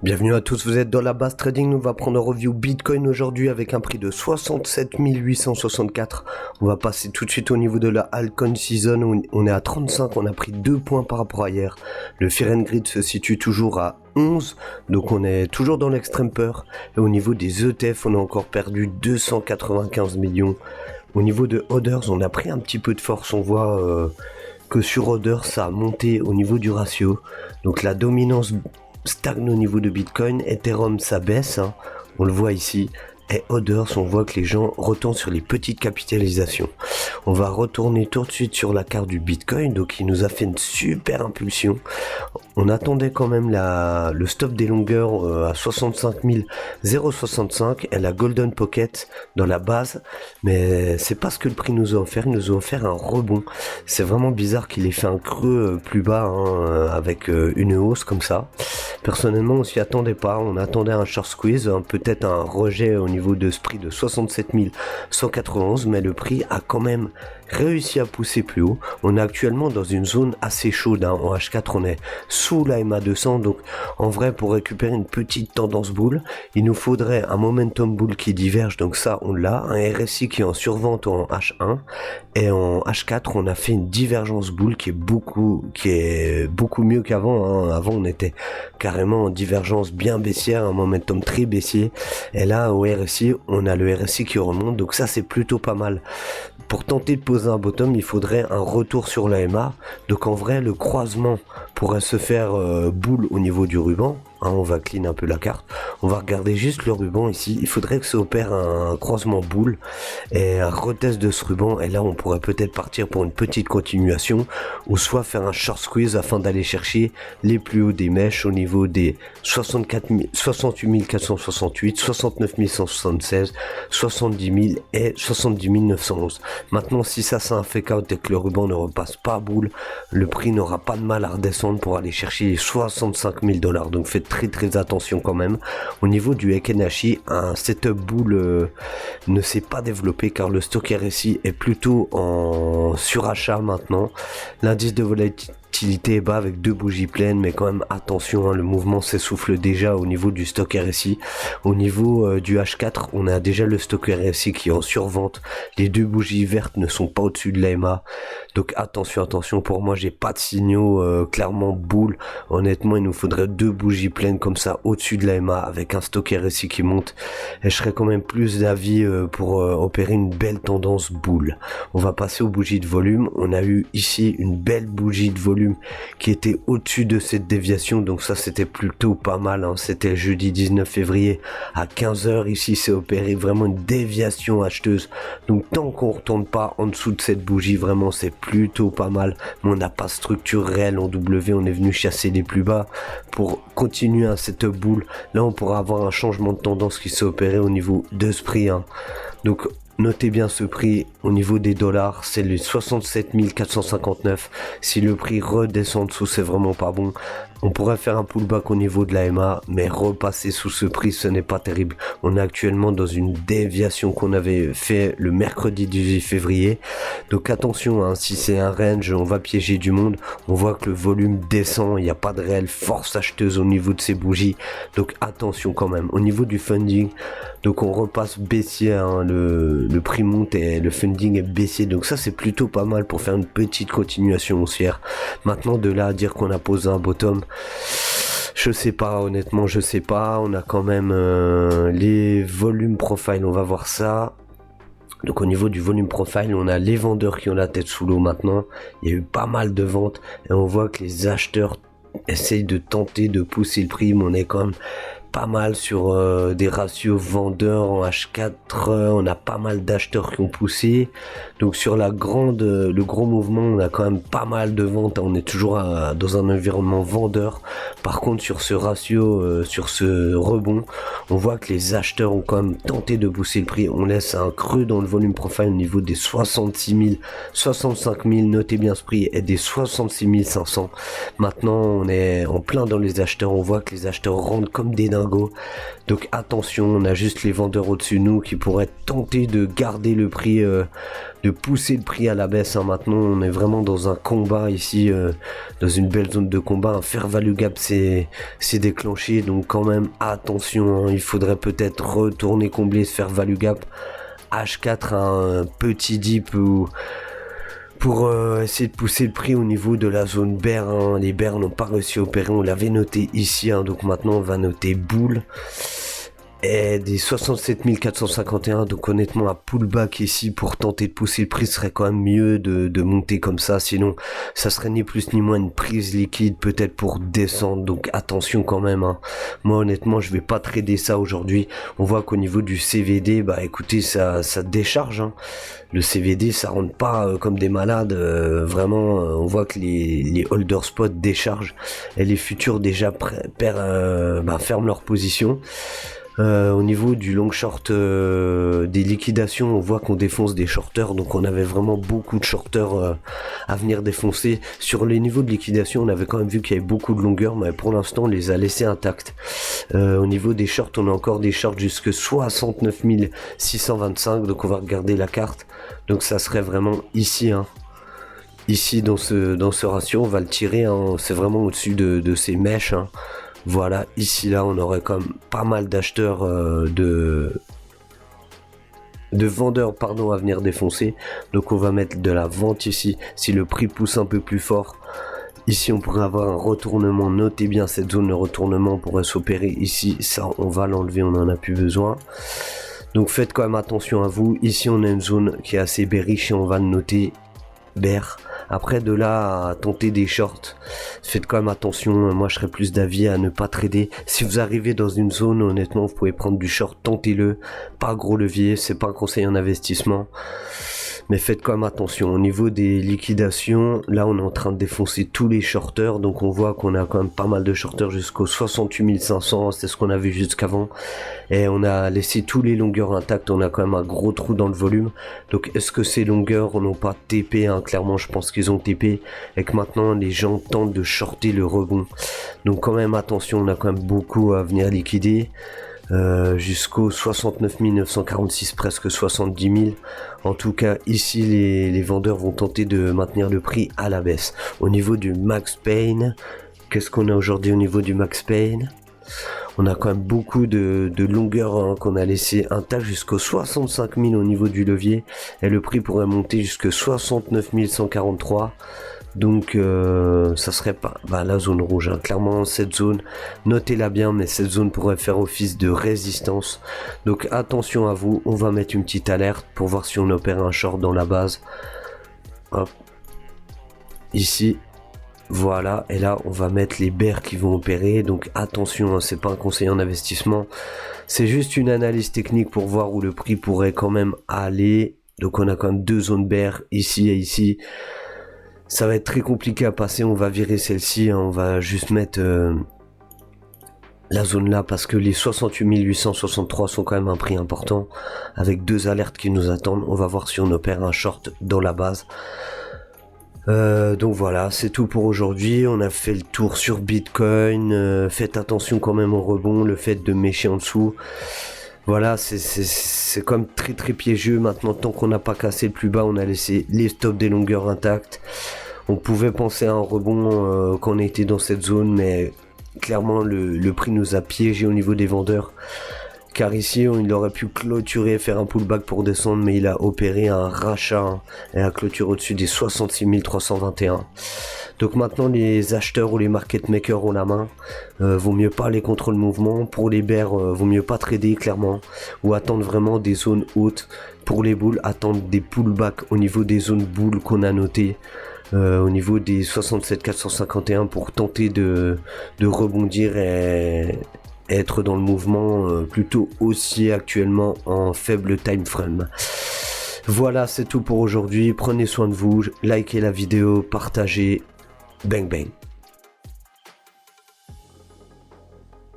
Bienvenue à tous, vous êtes dans la base trading, nous va prendre en review Bitcoin aujourd'hui avec un prix de 67 864. On va passer tout de suite au niveau de la altcoin season, où on est à 35, on a pris 2 points par rapport à hier. Le Fear and Greed se situe toujours à 11, donc on est toujours dans l'extrême peur. Et au niveau des ETF, on a encore perdu 295 millions. Au niveau de Others, on a pris un petit peu de force, on voit que sur Others, ça a monté au niveau du ratio. Donc la dominance stagne au niveau de Bitcoin, Ethereum ça baisse, on le voit ici, et Others on voit que les gens retournent sur les petites capitalisations. On va retourner tout de suite sur la carte du Bitcoin, donc il nous a fait une super impulsion. On attendait quand même le stop des longueurs à 65 065 et la Golden Pocket dans la base, mais c'est pas ce que le prix nous a offert. Il nous a offert un rebond. C'est vraiment bizarre qu'il ait fait un creux plus bas avec une hausse comme ça. Personnellement on s'y attendait pas, on attendait un short squeeze, peut-être un rejet au niveau de ce prix de 67 191, mais le prix a quand même réussi à pousser plus haut. On est actuellement dans une zone assez chaude, en H4 on est sous la MA200, donc en vrai pour récupérer une petite tendance boule, il nous faudrait un momentum boule qui diverge, donc ça on l'a, un RSI qui est en survente en H1, et en H4 on a fait une divergence boule qui est beaucoup mieux qu'avant. Avant on était carrément en divergence bien baissière, un momentum très baissier, et là au RSI on a le RSI qui remonte, donc ça c'est plutôt pas mal. Pour tenter de poser un bottom, il faudrait un retour sur la MA. Donc en vrai, le croisement pourrait se faire boule au niveau du ruban. On va clean un peu la carte. On va regarder juste le ruban ici. Il faudrait que ça opère un croisement boule et un retest de ce ruban. Et là, on pourrait peut-être partir pour une petite continuation ou soit faire un short squeeze afin d'aller chercher les plus hauts des mèches au niveau des 68 468, 69 176, 70 000 et 70 911. Maintenant, si ça c'est un fake out et que le ruban ne repasse pas boule, le prix n'aura pas de mal à redescendre pour aller chercher les 65 000 $. Donc faites très attention quand même. Au niveau du Ekenashi, un setup boule ne s'est pas développé car le stock RSI est plutôt en surachat maintenant. L'indice de volatilité est bas avec 2 bougies pleines, mais quand même attention, le mouvement s'essouffle déjà au niveau du stock RSI. Au niveau du H4, on a déjà le stock RSI qui est en survente. Les 2 bougies vertes ne sont pas au-dessus de la MA, donc attention. Pour moi, j'ai pas de signaux clairement boule. Honnêtement, il nous faudrait 2 bougies pleines comme ça au-dessus de la MA avec un stock RSI qui monte, et je serais quand même plus d'avis pour opérer une belle tendance boule. On va passer aux bougies de volume. On a eu ici une belle bougie de volume qui était au-dessus de cette déviation, donc ça c'était plutôt pas mal. C'était jeudi 19 février à 15h. Ici c'est opéré vraiment une déviation acheteuse, donc tant qu'on retourne pas en dessous de cette bougie, vraiment c'est plutôt pas mal. Mais on n'a pas de structure réelle en W, on est venu chasser les plus bas pour continuer à cette boule. Là on pourra avoir un changement de tendance qui s'est opéré au niveau de ce prix, donc notez bien ce prix au niveau des dollars, c'est les 67 459. Si le prix redescend dessous, c'est vraiment pas bon. On pourrait faire un pullback au niveau de la MA, mais repasser sous ce prix, ce n'est pas terrible. On est actuellement dans une déviation qu'on avait fait le mercredi 18 février. Donc attention, si c'est un range, on va piéger du monde. On voit que le volume descend, il n'y a pas de réelle force acheteuse au niveau de ces bougies. Donc attention quand même. Au niveau du funding, donc on repasse baissier, le prix monte et le funding est baissier. Donc ça c'est plutôt pas mal pour faire une petite continuation haussière. Maintenant de là à dire qu'on a posé un bottom, je sais pas, honnêtement je sais pas. On a quand même les volumes profile, on va voir ça. Donc au niveau du volume profile, on a les vendeurs qui ont la tête sous l'eau maintenant. Il y a eu pas mal de ventes et on voit que les acheteurs essayent de tenter de pousser le prix, mais on est quand même pas mal sur des ratios vendeurs en H4, on a pas mal d'acheteurs qui ont poussé. Donc sur le gros mouvement, on a quand même pas mal de ventes, on est toujours dans un environnement vendeur. Par contre sur ce ratio, sur ce rebond, on voit que les acheteurs ont quand même tenté de pousser le prix. On laisse un creux dans le volume profile au niveau des 66 000, 65 000, notez bien ce prix, et des 66 500. Maintenant on est en plein dans les acheteurs, on voit que les acheteurs rentrent comme des dingues Chicago. Donc attention, on a juste les vendeurs au-dessus de nous qui pourraient tenter de garder le prix, de pousser le prix à la baisse. Maintenant on est vraiment dans un combat ici, dans une belle zone de combat. Un fair value gap s'est déclenché, donc quand même attention, il faudrait peut-être retourner combler ce fair value gap. H4 un petit dip pour essayer de pousser le prix au niveau de la zone bear. Les bears n'ont pas réussi à opérer, on l'avait noté ici, donc maintenant on va noter boule et des 67 451. Donc honnêtement un pullback ici pour tenter de pousser le prix serait quand même mieux de monter comme ça, sinon ça serait ni plus ni moins une prise liquide peut-être pour descendre. Donc attention quand même, moi honnêtement je vais pas trader ça aujourd'hui. On voit qu'au niveau du CVD, écoutez, ça décharge, le CVD ça rentre pas comme des malades, vraiment on voit que les holder spots déchargent et les futurs déjà ferment leur position. Au niveau du long short des liquidations, on voit qu'on défonce des shorters, donc on avait vraiment beaucoup de shorters à venir défoncer. Sur les niveaux de liquidation, on avait quand même vu qu'il y avait beaucoup de longueurs, mais pour l'instant on les a laissés intacts. Au niveau des shorts, on a encore des shorts jusque 69 625, donc on va regarder la carte. Donc ça serait vraiment ici, ici dans ce ratio, on va le tirer, c'est vraiment au-dessus de ces mèches. Voilà, ici là on aurait quand même pas mal d'acheteurs, de vendeurs à venir défoncer. Donc on va mettre de la vente ici. Si le prix pousse un peu plus fort, ici on pourrait avoir un retournement. Notez bien cette zone, le retournement pourrait s'opérer ici. Ça on va l'enlever, on en a plus besoin. Donc faites quand même attention à vous. Ici on a une zone qui est assez bearish et on va le noter bear. Après de là à tenter des shorts, faites quand même attention. Moi je serais plus d'avis à ne pas trader. Si vous arrivez dans une zone, honnêtement vous pouvez prendre du short, tentez-le. Pas gros levier, c'est pas un conseil en investissement, mais faites quand même attention. Au niveau des liquidations, là on est en train de défoncer tous les shorters, donc on voit qu'on a quand même pas mal de shorters jusqu'aux 68 500, c'est ce qu'on a vu jusqu'avant, et on a laissé tous les longueurs intactes. On a quand même un gros trou dans le volume. Donc est-ce que ces longueurs n'ont pas TP, clairement je pense qu'ils ont TP et que maintenant les gens tentent de shorter le rebond. Donc quand même attention, on a quand même beaucoup à venir liquider. Jusqu'aux 69 946, presque 70 000. En tout cas ici les vendeurs vont tenter de maintenir le prix à la baisse. Au niveau du max pain, qu'est-ce qu'on a aujourd'hui au niveau du max pain? On a quand même beaucoup de longueurs qu'on a laissé intactes jusqu'aux 65 000 au niveau du levier, et le prix pourrait monter jusqu'à 69 143. Donc ça serait pas la zone rouge, clairement cette zone, notez-la bien, mais cette zone pourrait faire office de résistance. Donc attention à vous, on va mettre une petite alerte pour voir si on opère un short dans la base. Hop. Ici, voilà, et là on va mettre les bears qui vont opérer. Donc attention, c'est pas un conseil en investissement, c'est juste une analyse technique pour voir où le prix pourrait quand même aller. Donc on a quand même deux zones bear ici et ici. Ça va être très compliqué à passer, on va virer celle-ci, on va juste mettre la zone là, parce que les 68 863 sont quand même un prix important, avec deux alertes qui nous attendent. On va voir si on opère un short dans la base. Donc voilà, c'est tout pour aujourd'hui. On a fait le tour sur Bitcoin. Faites attention quand même au rebond, le fait de mécher en dessous. Voilà, c'est quand même très piégeux. Maintenant, tant qu'on n'a pas cassé le plus bas, on a laissé les stops des longueurs intactes. On pouvait penser à un rebond quand on était dans cette zone, mais clairement le prix nous a piégé au niveau des vendeurs. Car ici, il aurait pu clôturer, faire un pullback pour descendre, mais il a opéré un rachat et un clôture au-dessus des 66 321. Donc maintenant, les acheteurs ou les market makers ont la main. Vaut mieux pas aller contre le mouvement. Pour les bears, vaut mieux pas trader clairement, ou attendre vraiment des zones hautes. Pour les bulls, attendre des pullbacks au niveau des zones bulles qu'on a notées. Au niveau des 67 451 pour tenter de rebondir et être dans le mouvement plutôt haussier actuellement en faible time frame. Voilà, c'est tout pour aujourd'hui. Prenez soin de vous, likez la vidéo, partagez. Bang bang.